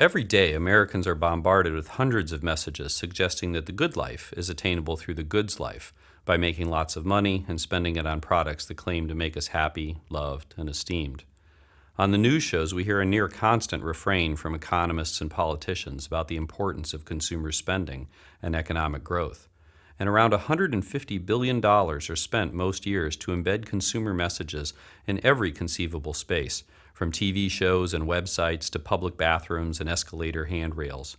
Every day, Americans are bombarded with hundreds of messages suggesting that the good life is attainable through the goods life by making lots of money and spending it on products that claim to make us happy, loved, and esteemed. On the news shows, we hear a near constant refrain from economists and politicians about the importance of consumer spending and economic growth. And around $150 billion are spent most years to embed consumer messages in every conceivable space, from TV shows and websites to public bathrooms and escalator handrails.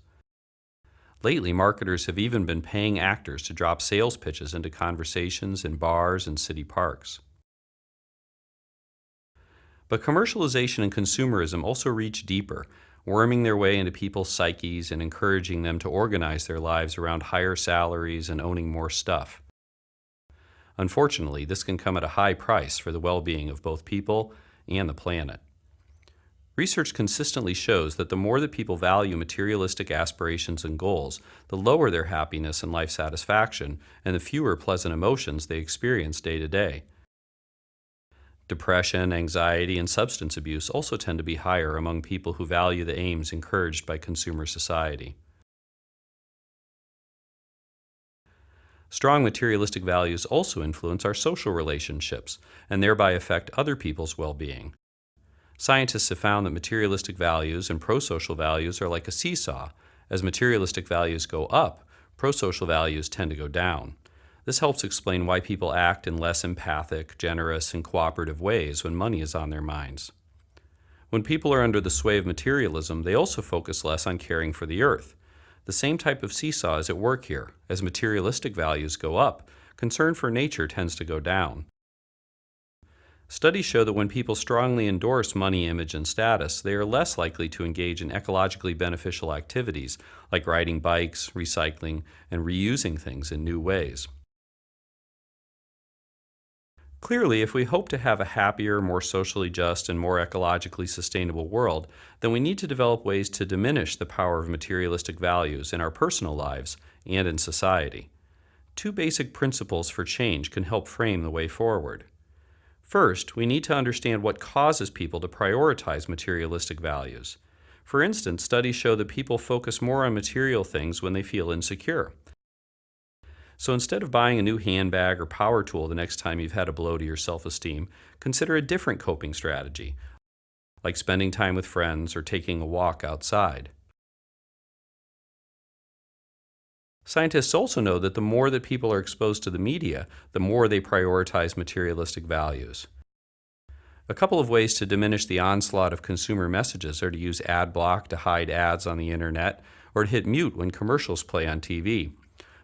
Lately, marketers have even been paying actors to drop sales pitches into conversations in bars and city parks. But commercialization and consumerism also reach deeper, worming their way into people's psyches and encouraging them to organize their lives around higher salaries and owning more stuff. Unfortunately, this can come at a high price for the well-being of both people and the planet. Research consistently shows that the more that people value materialistic aspirations and goals, the lower their happiness and life satisfaction, and the fewer pleasant emotions they experience day to day. Depression, anxiety, and substance abuse also tend to be higher among people who value the aims encouraged by consumer society. Strong materialistic values also influence our social relationships and thereby affect other people's well-being. Scientists have found that materialistic values and pro-social values are like a seesaw. As materialistic values go up, pro-social values tend to go down. This helps explain why people act in less empathic, generous, and cooperative ways when money is on their minds. When people are under the sway of materialism, they also focus less on caring for the earth. The same type of seesaw is at work here. As materialistic values go up, concern for nature tends to go down. Studies show that when people strongly endorse money, image, and status, they are less likely to engage in ecologically beneficial activities like riding bikes, recycling, and reusing things in new ways. Clearly, if we hope to have a happier, more socially just, and more ecologically sustainable world, then we need to develop ways to diminish the power of materialistic values in our personal lives and in society. Two basic principles for change can help frame the way forward. First, we need to understand what causes people to prioritize materialistic values. For instance, studies show that people focus more on material things when they feel insecure. So instead of buying a new handbag or power tool the next time you've had a blow to your self-esteem, consider a different coping strategy, like spending time with friends or taking a walk outside. Scientists also know that the more that people are exposed to the media, the more they prioritize materialistic values. A couple of ways to diminish the onslaught of consumer messages are to use ad block to hide ads on the internet or to hit mute when commercials play on TV.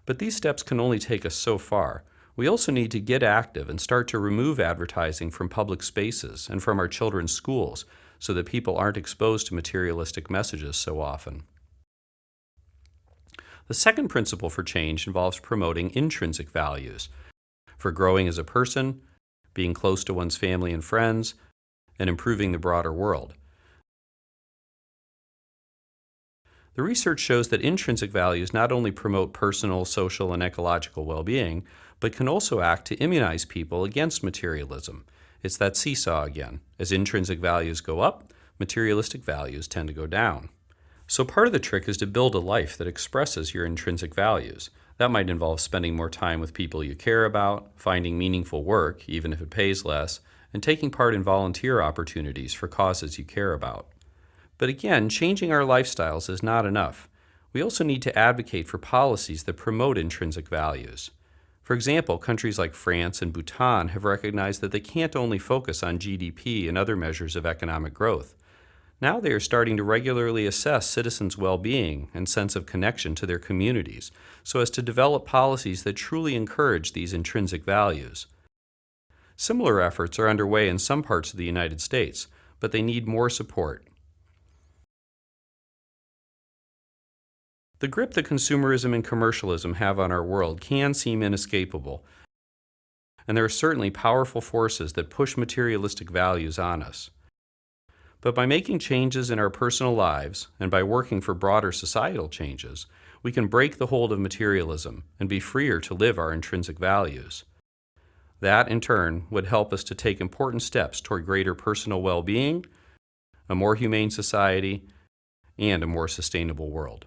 But these steps can only take us so far. We also need to get active and start to remove advertising from public spaces and from our children's schools so that people aren't exposed to materialistic messages so often. The second principle for change involves promoting intrinsic values for growing as a person, being close to one's family and friends, and improving the broader world. The research shows that intrinsic values not only promote personal, social, and ecological well-being, but can also act to immunize people against materialism. It's that seesaw again. As intrinsic values go up, materialistic values tend to go down. So part of the trick is to build a life that expresses your intrinsic values. That might involve spending more time with people you care about, finding meaningful work, even if it pays less, and taking part in volunteer opportunities for causes you care about. But again, changing our lifestyles is not enough. We also need to advocate for policies that promote intrinsic values. For example, countries like France and Bhutan have recognized that they can't only focus on GDP and other measures of economic growth. Now they are starting to regularly assess citizens' well-being and sense of connection to their communities so as to develop policies that truly encourage these intrinsic values. Similar efforts are underway in some parts of the United States, but they need more support. The grip that consumerism and commercialism have on our world can seem inescapable, and there are certainly powerful forces that push materialistic values on us. But by making changes in our personal lives and by working for broader societal changes, we can break the hold of materialism and be freer to live our intrinsic values. That, in turn, would help us to take important steps toward greater personal well-being, a more humane society, and a more sustainable world.